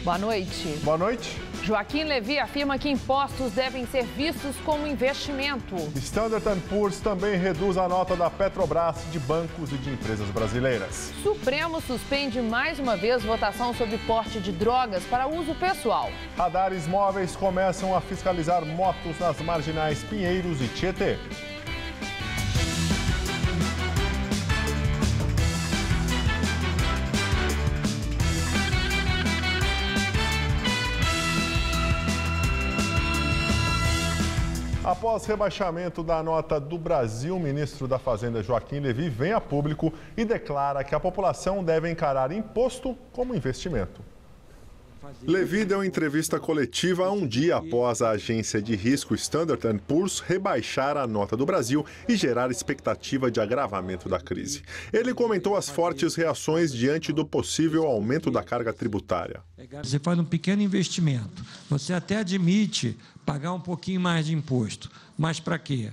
Boa noite. Boa noite. Joaquim Levy afirma que impostos devem ser vistos como investimento. Standard & Poor's também reduz a nota da Petrobras, de bancos e de empresas brasileiras. Supremo suspende mais uma vez votação sobre porte de drogas para uso pessoal. Radares móveis começam a fiscalizar motos nas marginais Pinheiros e Tietê. Após rebaixamento da nota do Brasil, o ministro da Fazenda, Joaquim Levy, vem a público e declara que a população deve encarar imposto como investimento. Levy deu entrevista coletiva um dia após a agência de risco Standard & Poor's rebaixar a nota do Brasil e gerar expectativa de agravamento da crise. Ele comentou as fortes reações diante do possível aumento da carga tributária. Você faz um pequeno investimento, você até admite pagar um pouquinho mais de imposto, mas para quê?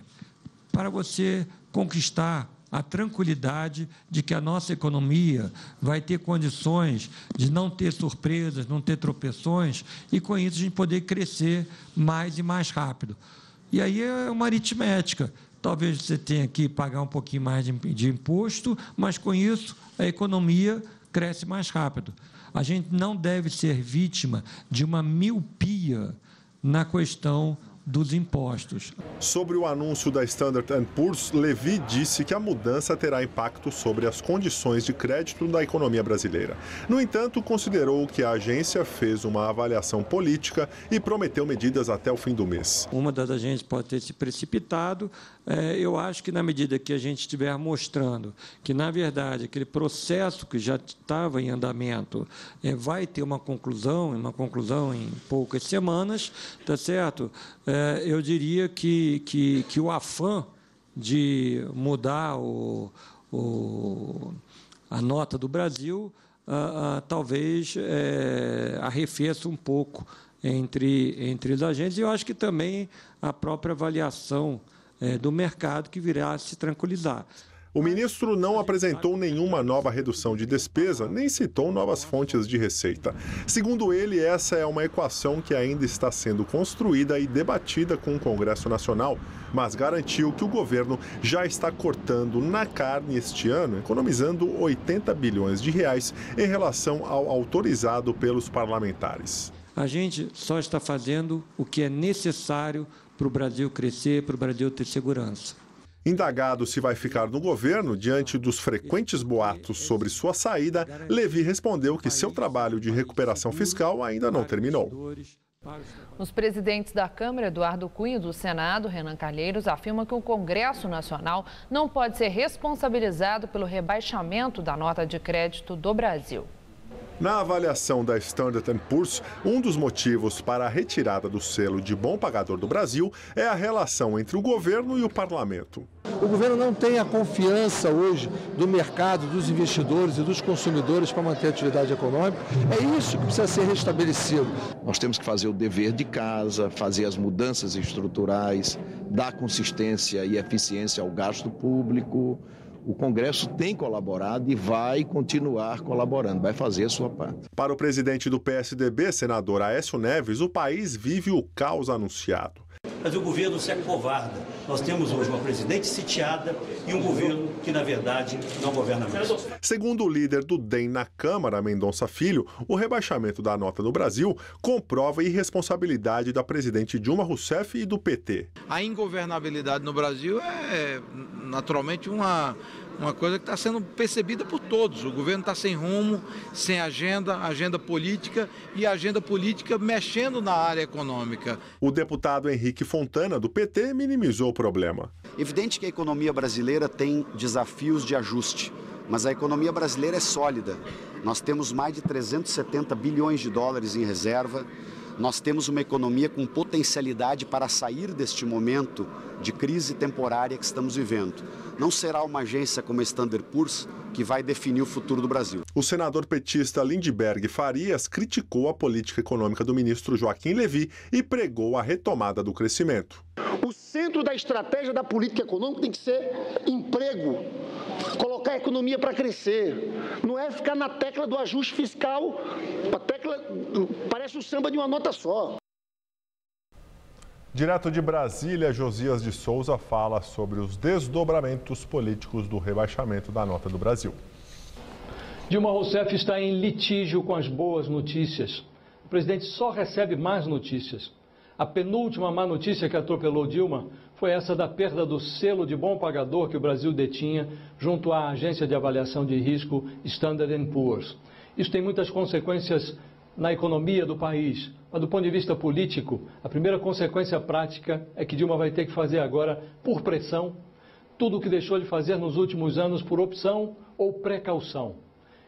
Para você conquistar a tranquilidade de que a nossa economia vai ter condições de não ter surpresas, não ter tropeções, e com isso a gente poder crescer mais e mais rápido. E aí é uma aritmética. Talvez você tenha que pagar um pouquinho mais de imposto, mas com isso a economia cresce mais rápido. A gente não deve ser vítima de uma miopia na questão dos impostos. Sobre o anúncio da Standard & Poor's, Levy disse que a mudança terá impacto sobre as condições de crédito da economia brasileira. No entanto, considerou que a agência fez uma avaliação política e prometeu medidas até o fim do mês. Uma das agências pode ter se precipitado. Eu acho que na medida que a gente estiver mostrando que, na verdade, aquele processo que já estava em andamento vai ter uma conclusão em poucas semanas, tá certo? Eu diria que o afã de mudar a nota do Brasil talvez arrefeça um pouco entre os agentes. E eu acho que também a própria avaliação do mercado que virá a se tranquilizar. O ministro não apresentou nenhuma nova redução de despesa, nem citou novas fontes de receita. Segundo ele, essa é uma equação que ainda está sendo construída e debatida com o Congresso Nacional, mas garantiu que o governo já está cortando na carne este ano, economizando 80 bilhões de reais em relação ao autorizado pelos parlamentares. A gente só está fazendo o que é necessário para o Brasil crescer, para o Brasil ter segurança. Indagado se vai ficar no governo, diante dos frequentes boatos sobre sua saída, Levy respondeu que seu trabalho de recuperação fiscal ainda não terminou. Os presidentes da Câmara, Eduardo Cunha, e do Senado, Renan Calheiros, afirmam que o Congresso Nacional não pode ser responsabilizado pelo rebaixamento da nota de crédito do Brasil. Na avaliação da Standard & Poor's, um dos motivos para a retirada do selo de bom pagador do Brasil é a relação entre o governo e o parlamento. O governo não tem a confiança hoje do mercado, dos investidores e dos consumidores para manter a atividade econômica. É isso que precisa ser restabelecido. Nós temos que fazer o dever de casa, fazer as mudanças estruturais, dar consistência e eficiência ao gasto público. O Congresso tem colaborado e vai continuar colaborando, vai fazer a sua parte. Para o presidente do PSDB, senador Aécio Neves, o país vive o caos anunciado. Mas o governo se acovarda. Nós temos hoje uma presidente sitiada e um governo que, na verdade, não governa mais. Segundo o líder do DEM na Câmara, Mendonça Filho, o rebaixamento da nota no Brasil comprova a irresponsabilidade da presidente Dilma Rousseff e do PT. A ingovernabilidade no Brasil é, naturalmente, uma coisa que está sendo percebida por todos. O governo está sem rumo, sem agenda política e agenda política mexendo na área econômica. O deputado Henrique Fontana, do PT, minimizou o problema. Evidente que a economia brasileira tem desafios de ajuste, mas a economia brasileira é sólida. Nós temos mais de 370 bilhões de dólares em reserva. Nós temos uma economia com potencialidade para sair deste momento de crise temporária que estamos vivendo. Não será uma agência como a Standard & Poor's que vai definir o futuro do Brasil. O senador petista Lindbergh Farias criticou a política econômica do ministro Joaquim Levy e pregou a retomada do crescimento. O centro da estratégia da política econômica tem que ser emprego, colocar a economia para crescer. Não é ficar na tecla do ajuste fiscal, a tecla parece o samba de uma nota só. Direto de Brasília, Josias de Souza fala sobre os desdobramentos políticos do rebaixamento da nota do Brasil. Dilma Rousseff está em litígio com as boas notícias. O presidente só recebe más notícias. A penúltima má notícia que atropelou Dilma foi essa da perda do selo de bom pagador que o Brasil detinha junto à agência de avaliação de risco Standard & Poor's. Isso tem muitas consequências na economia do país, mas do ponto de vista político, a primeira consequência prática é que Dilma vai ter que fazer agora, por pressão, tudo o que deixou de fazer nos últimos anos por opção ou precaução.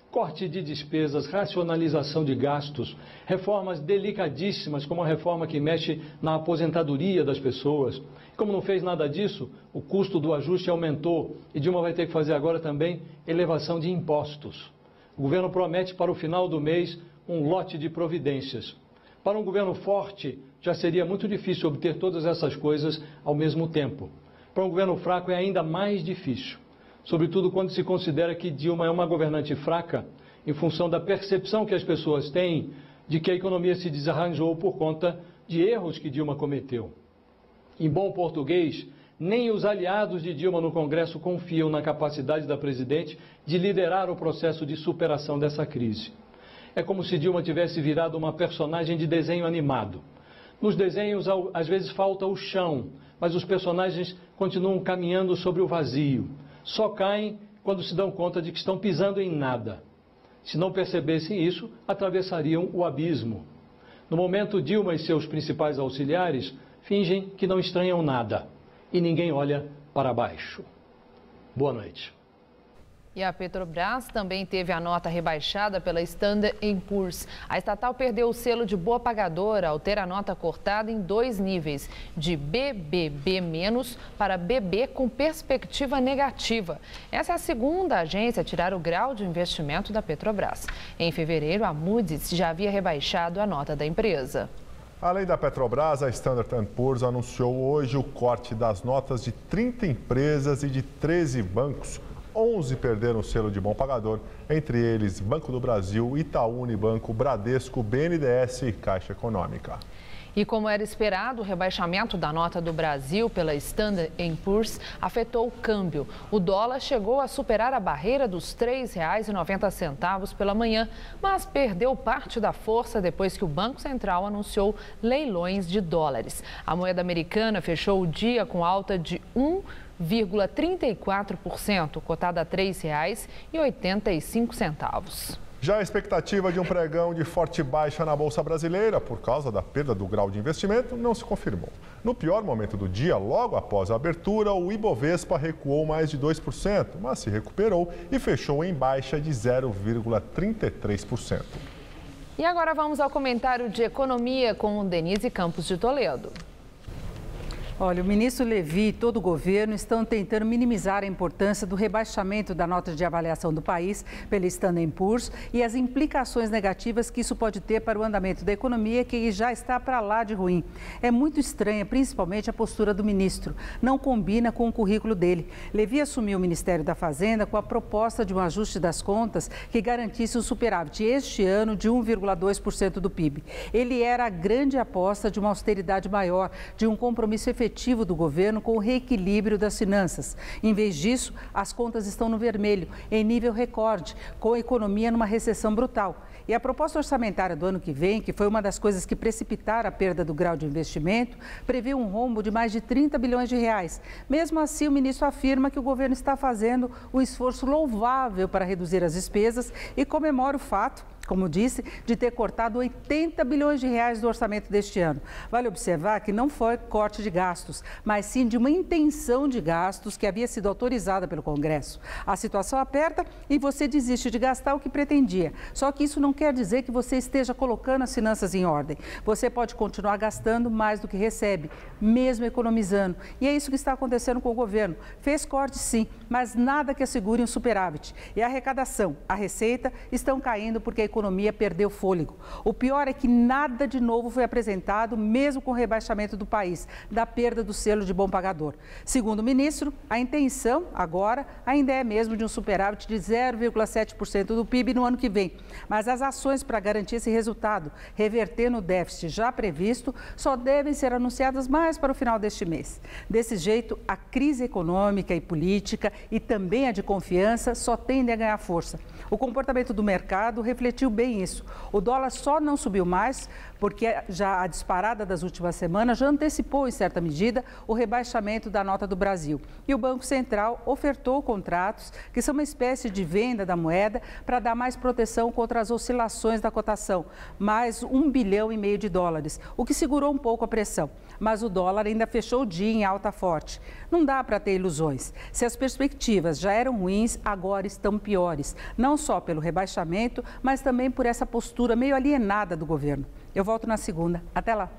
Corte de despesas, racionalização de gastos, reformas delicadíssimas, como a reforma que mexe na aposentadoria das pessoas. Como não fez nada disso, o custo do ajuste aumentou e Dilma vai ter que fazer agora também elevação de impostos. O governo promete para o final do mês um lote de providências. Para um governo forte, já seria muito difícil obter todas essas coisas ao mesmo tempo. Para um governo fraco é ainda mais difícil. Sobretudo quando se considera que Dilma é uma governante fraca, em função da percepção que as pessoas têm de que a economia se desarranjou por conta de erros que Dilma cometeu. Em bom português, nem os aliados de Dilma no Congresso confiam na capacidade da presidente de liderar o processo de superação dessa crise. É como se Dilma tivesse virado uma personagem de desenho animado. Nos desenhos, às vezes, falta o chão, mas os personagens continuam caminhando sobre o vazio. Só caem quando se dão conta de que estão pisando em nada. Se não percebessem isso, atravessariam o abismo. No momento, Dilma e seus principais auxiliares fingem que não estranham nada. E ninguém olha para baixo. Boa noite. E a Petrobras também teve a nota rebaixada pela Standard & Poor's. A estatal perdeu o selo de boa pagadora ao ter a nota cortada em 2 níveis, de BBB- para BB com perspectiva negativa. Essa é a segunda agência a tirar o grau de investimento da Petrobras. Em fevereiro, a Moody's já havia rebaixado a nota da empresa. Além da Petrobras, a Standard & Poor's anunciou hoje o corte das notas de 30 empresas e de 13 bancos. 11 perderam o selo de bom pagador, entre eles Banco do Brasil, Itaú Unibanco, Bradesco, BNDES e Caixa Econômica. E como era esperado, o rebaixamento da nota do Brasil pela Standard & Poor's afetou o câmbio. O dólar chegou a superar a barreira dos R$ 3,90 pela manhã, mas perdeu parte da força depois que o Banco Central anunciou leilões de dólares. A moeda americana fechou o dia com alta de 1,34%, cotada a R$ 3,85. Já a expectativa de um pregão de forte baixa na Bolsa Brasileira, por causa da perda do grau de investimento, não se confirmou. No pior momento do dia, logo após a abertura, o Ibovespa recuou mais de 2%, mas se recuperou e fechou em baixa de 0,33%. E agora vamos ao comentário de economia com Denise Campos de Toledo. Olha, o ministro Levi e todo o governo estão tentando minimizar a importância do rebaixamento da nota de avaliação do país pela Standard & Poor's e as implicações negativas que isso pode ter para o andamento da economia, que já está para lá de ruim. É muito estranha, principalmente, a postura do ministro. Não combina com o currículo dele. Levi assumiu o Ministério da Fazenda com a proposta de um ajuste das contas que garantisse um superávit este ano de 1,2% do PIB. Ele era a grande aposta de uma austeridade maior, de um compromisso efetivo do governo com o reequilíbrio das finanças. Em vez disso, as contas estão no vermelho, em nível recorde, com a economia numa recessão brutal. E a proposta orçamentária do ano que vem, que foi uma das coisas que precipitaram a perda do grau de investimento, prevê um rombo de mais de 30 bilhões de reais. Mesmo assim, o ministro afirma que o governo está fazendo um esforço louvável para reduzir as despesas e comemora o fato, como disse, de ter cortado 80 bilhões de reais do orçamento deste ano. Vale observar que não foi corte de gastos, mas sim de uma intenção de gastos que havia sido autorizada pelo Congresso. A situação aperta e você desiste de gastar o que pretendia. Só que isso não quer dizer que você esteja colocando as finanças em ordem. Você pode continuar gastando mais do que recebe, mesmo economizando. E é isso que está acontecendo com o governo. Fez corte sim, mas nada que assegure um superávit. E a arrecadação, a receita estão caindo porque a economia perdeu fôlego. O pior é que nada de novo foi apresentado, mesmo com o rebaixamento do país, da perda do selo de bom pagador. Segundo o ministro, a intenção agora ainda é mesmo de um superávit de 0,7% do PIB no ano que vem. Mas as ações para garantir esse resultado, revertendo o déficit já previsto, só devem ser anunciadas mais para o final deste mês. Desse jeito, a crise econômica e política e também a de confiança só tendem a ganhar força. O comportamento do mercado refletiu bem isso. O dólar só não subiu mais porque já a disparada das últimas semanas já antecipou, em certa medida, o rebaixamento da nota do Brasil. E o Banco Central ofertou contratos que são uma espécie de venda da moeda para dar mais proteção contra as oscilações da cotação, mais US$ 1,5 bilhão de dólares, o que segurou um pouco a pressão. Mas o dólar ainda fechou o dia em alta forte. Não dá para ter ilusões. Se as perspectivas já eram ruins, agora estão piores. Não só pelo rebaixamento, mas também por essa postura meio alienada do governo. Eu volto na segunda. Até lá.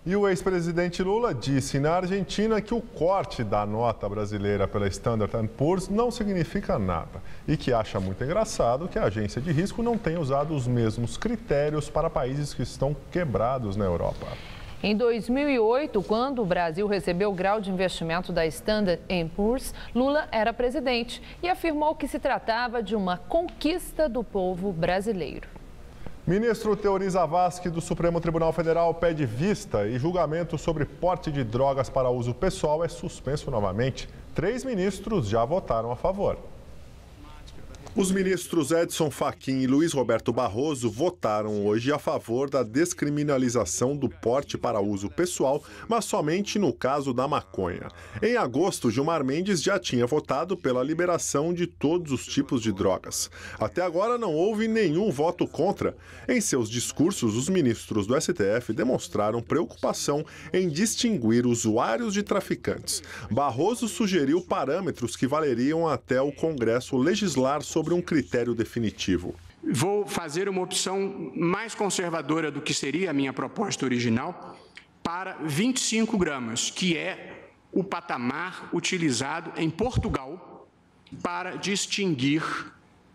E o ex-presidente Lula disse na Argentina que o corte da nota brasileira pela Standard & Poor's não significa nada e que acha muito engraçado que a agência de risco não tenha usado os mesmos critérios para países que estão quebrados na Europa. Em 2008, quando o Brasil recebeu o grau de investimento da Standard & Poor's, Lula era presidente e afirmou que se tratava de uma conquista do povo brasileiro. Ministro Teori Zavascki, do Supremo Tribunal Federal, pede vista e julgamento sobre porte de drogas para uso pessoal é suspenso novamente. 3 ministros já votaram a favor. Os ministros Edson Fachin e Luiz Roberto Barroso votaram hoje a favor da descriminalização do porte para uso pessoal, mas somente no caso da maconha. Em agosto, Gilmar Mendes já tinha votado pela liberação de todos os tipos de drogas. Até agora não houve nenhum voto contra. Em seus discursos, os ministros do STF demonstraram preocupação em distinguir usuários de traficantes. Barroso sugeriu parâmetros que valeriam até o Congresso legislar sobre um critério definitivo. Vou fazer uma opção mais conservadora do que seria a minha proposta original para 25 gramas, que é o patamar utilizado em Portugal para distinguir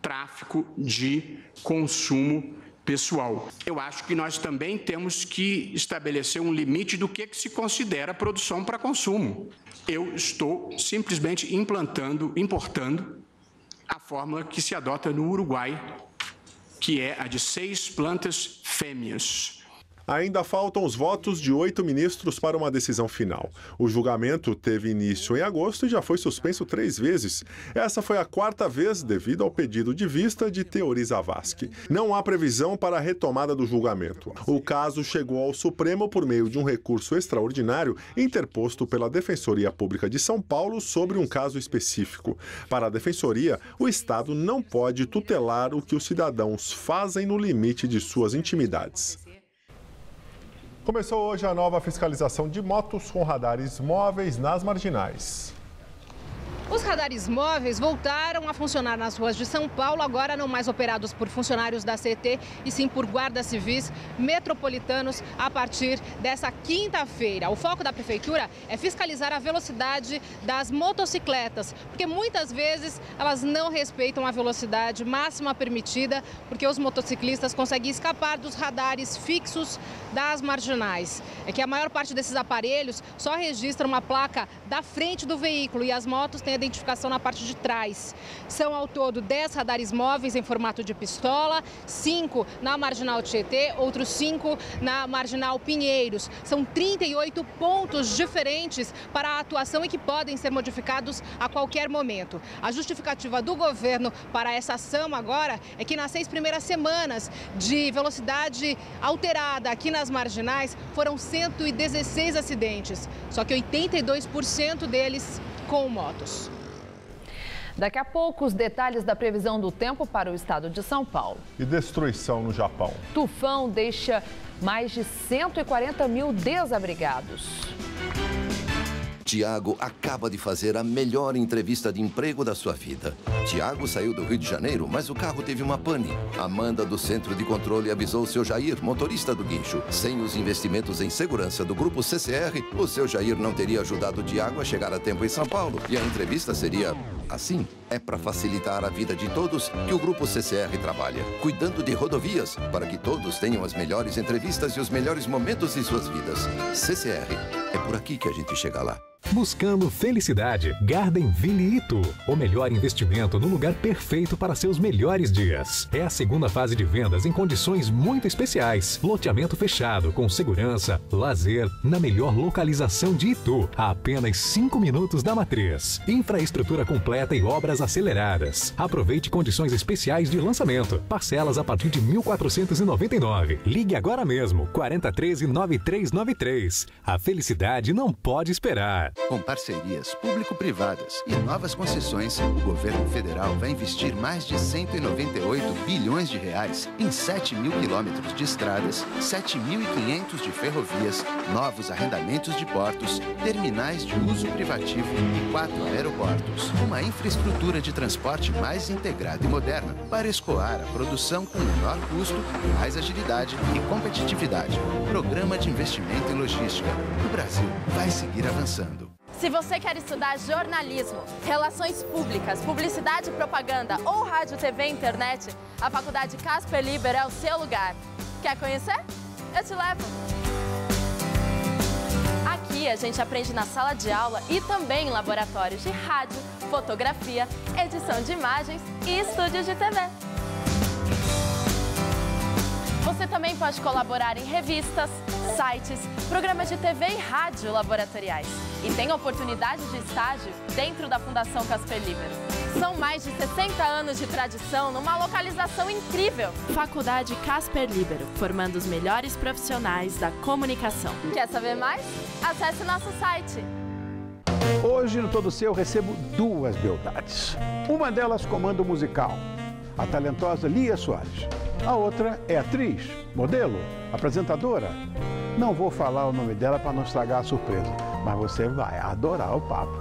tráfico de consumo pessoal. Eu acho que nós também temos que estabelecer um limite do que se considera produção para consumo. Eu estou simplesmente importando a fórmula que se adota no Uruguai, que é a de 6 plantas fêmeas. Ainda faltam os votos de 8 ministros para uma decisão final. O julgamento teve início em agosto e já foi suspenso 3 vezes. Essa foi a 4ª vez devido ao pedido de vista de Teori Zavascki. Não há previsão para a retomada do julgamento. O caso chegou ao Supremo por meio de um recurso extraordinário interposto pela Defensoria Pública de São Paulo sobre um caso específico. Para a Defensoria, o Estado não pode tutelar o que os cidadãos fazem no limite de suas intimidades. Começou hoje a nova fiscalização de motos com radares móveis nas marginais. Os radares móveis voltaram a funcionar nas ruas de São Paulo, agora não mais operados por funcionários da CET, e sim por guardas civis metropolitanos a partir dessa quinta-feira. O foco da prefeitura é fiscalizar a velocidade das motocicletas, porque muitas vezes elas não respeitam a velocidade máxima permitida, porque os motociclistas conseguem escapar dos radares fixos das marginais. É que a maior parte desses aparelhos só registra uma placa da frente do veículo e as motos têm identificação na parte de trás. São ao todo 10 radares móveis em formato de pistola, 5 na Marginal Tietê, outros 5 na Marginal Pinheiros. São 38 pontos diferentes para a atuação e que podem ser modificados a qualquer momento. A justificativa do governo para essa ação agora é que nas 6 primeiras semanas de velocidade alterada aqui nas marginais foram 116 acidentes, só que 82% deles com motos. Daqui a pouco, os detalhes da previsão do tempo para o estado de São Paulo. E destruição no Japão. Tufão deixa mais de 140 mil desabrigados. Tiago acaba de fazer a melhor entrevista de emprego da sua vida. Tiago saiu do Rio de Janeiro, mas o carro teve uma pane. Amanda, do Centro de Controle, avisou seu Jair, motorista do guincho. Sem os investimentos em segurança do Grupo CCR, o seu Jair não teria ajudado o Tiago a chegar a tempo em São Paulo. E a entrevista seria Assim, é para facilitar a vida de todos que o Grupo CCR trabalha, cuidando de rodovias para que todos tenham as melhores entrevistas e os melhores momentos de suas vidas. CCR, é por aqui que a gente chega lá. Buscando felicidade, Gardenville Itu. O melhor investimento no lugar perfeito para seus melhores dias. É a segunda fase de vendas em condições muito especiais. Loteamento fechado, com segurança, lazer, na melhor localização de Itu, a apenas 5 minutos da matriz. Infraestrutura completa e obras aceleradas. Aproveite condições especiais de lançamento. Parcelas a partir de R$ 1.499. Ligue agora mesmo, 4013-9393. A felicidade não pode esperar. Com parcerias público-privadas e novas concessões, o governo federal vai investir mais de 198 bilhões de reais em 7.000 quilômetros de estradas, 7.500 de ferrovias, novos arrendamentos de portos, terminais de uso privativo e 4 aeroportos. Uma infraestrutura de transporte mais integrada e moderna para escoar a produção com menor custo, mais agilidade e competitividade. Programa de investimento em logística. O Brasil vai seguir avançando. Se você quer estudar jornalismo, relações públicas, publicidade e propaganda ou rádio, TV e internet, a Faculdade Casper Liber é o seu lugar. Quer conhecer? Eu te levo! Aqui a gente aprende na sala de aula e também em laboratórios de rádio, fotografia, edição de imagens e estúdios de TV. Você também pode colaborar em revistas, sites, programas de TV e rádio laboratoriais. E tem oportunidade de estágio dentro da Fundação Casper Liber. São mais de 60 anos de tradição numa localização incrível. Faculdade Casper Libero, formando os melhores profissionais da comunicação. Quer saber mais? Acesse nosso site. Hoje no Todo Seu recebo duas beldades. Uma delas comanda o musical, a talentosa Lia Soares. A outra é atriz, modelo, apresentadora. Não vou falar o nome dela para não estragar a surpresa, mas você vai adorar o papo.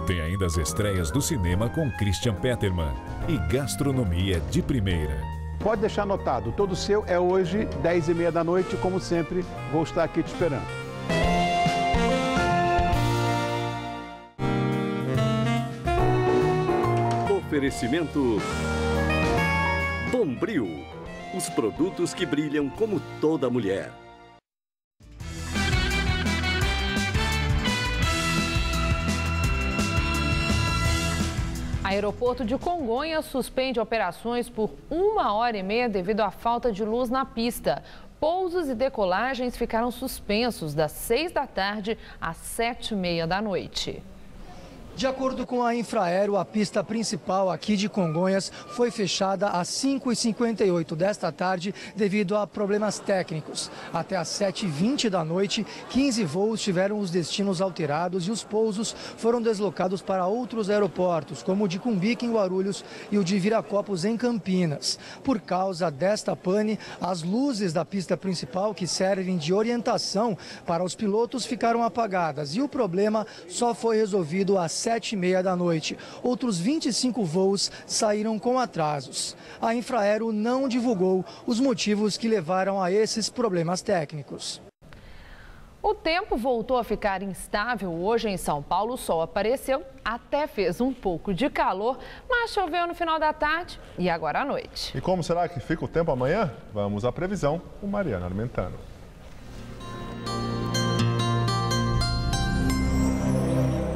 Tem ainda as estreias do cinema com Christian Peterman e gastronomia de primeira. Pode deixar anotado, Todo Seu é hoje, 10h30 da noite, como sempre, vou estar aqui te esperando. Oferecimento Bombril, os produtos que brilham como toda mulher. Aeroporto de Congonhas suspende operações por 1h30 devido à falta de luz na pista. Pousos e decolagens ficaram suspensos das 6 da tarde às 7h30 da noite. De acordo com a Infraero, a pista principal aqui de Congonhas foi fechada às 5h58 desta tarde devido a problemas técnicos. Até às 7h20 da noite, 15 voos tiveram os destinos alterados e os pousos foram deslocados para outros aeroportos, como o de Cumbica, em Guarulhos, e o de Viracopos, em Campinas. Por causa desta pane, as luzes da pista principal, que servem de orientação para os pilotos, ficaram apagadas e o problema só foi resolvido às 7h30 da noite. Outros 25 voos saíram com atrasos. A Infraero não divulgou os motivos que levaram a esses problemas técnicos. O tempo voltou a ficar instável hoje em São Paulo. O sol apareceu, até fez um pouco de calor, mas choveu no final da tarde e agora à noite. E como será que fica o tempo amanhã? Vamos à previsão com Mariana Armentano.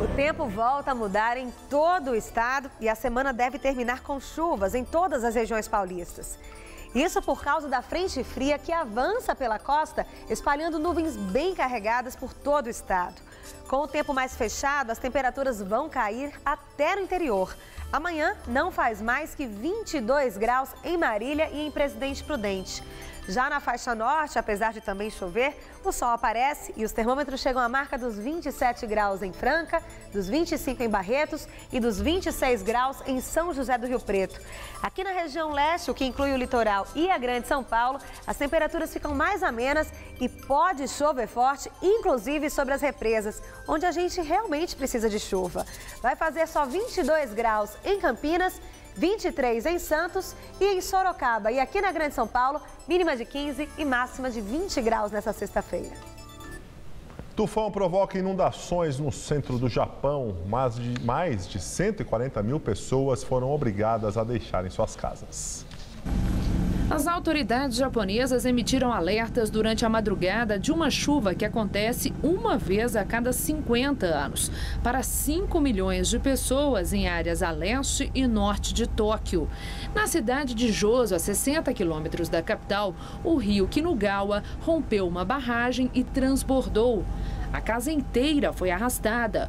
O tempo volta a mudar em todo o estado e a semana deve terminar com chuvas em todas as regiões paulistas. Isso por causa da frente fria que avança pela costa, espalhando nuvens bem carregadas por todo o estado. Com o tempo mais fechado, as temperaturas vão cair até no interior. Amanhã não faz mais que 22 graus em Marília e em Presidente Prudente. Já na faixa norte, apesar de também chover, o sol aparece e os termômetros chegam à marca dos 27 graus em Franca, dos 25 em Barretos e dos 26 graus em São José do Rio Preto. Aqui na região leste, o que inclui o litoral e a Grande São Paulo, as temperaturas ficam mais amenas e pode chover forte, inclusive sobre as represas, onde a gente realmente precisa de chuva. Vai fazer só 22 graus em Campinas, 23 em Santos e em Sorocaba. E aqui na Grande São Paulo, mínima de 15 e máxima de 20 graus nessa sexta-feira. Tufão provoca inundações no centro do Japão. Mais de 140 mil pessoas foram obrigadas a deixarem suas casas. As autoridades japonesas emitiram alertas durante a madrugada de uma chuva que acontece uma vez a cada 50 anos, para 5 milhões de pessoas em áreas a leste e norte de Tóquio. Na cidade de Joso, a 60 quilômetros da capital, o rio Kinugawa rompeu uma barragem e transbordou. A casa inteira foi arrastada.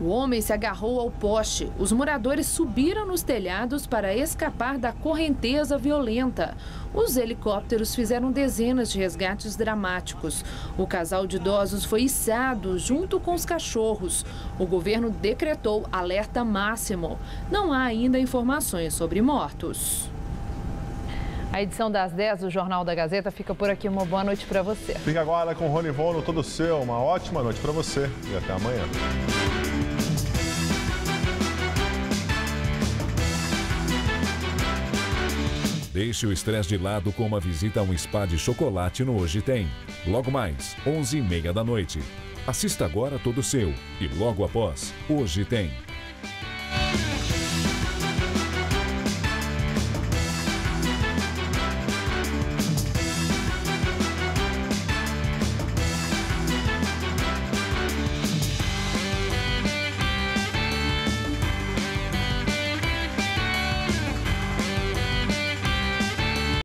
O homem se agarrou ao poste. Os moradores subiram nos telhados para escapar da correnteza violenta. Os helicópteros fizeram dezenas de resgates dramáticos. O casal de idosos foi içado junto com os cachorros. O governo decretou alerta máximo. Não há ainda informações sobre mortos. A edição das 10 do Jornal da Gazeta fica por aqui. Uma boa noite para você. Fica agora com o Ronivon no Todo Seu. Uma ótima noite para você e até amanhã. Deixe o estresse de lado com uma visita a um spa de chocolate no Hoje Tem. Logo mais, 11h30 da noite. Assista agora Todo Seu e logo após, Hoje Tem.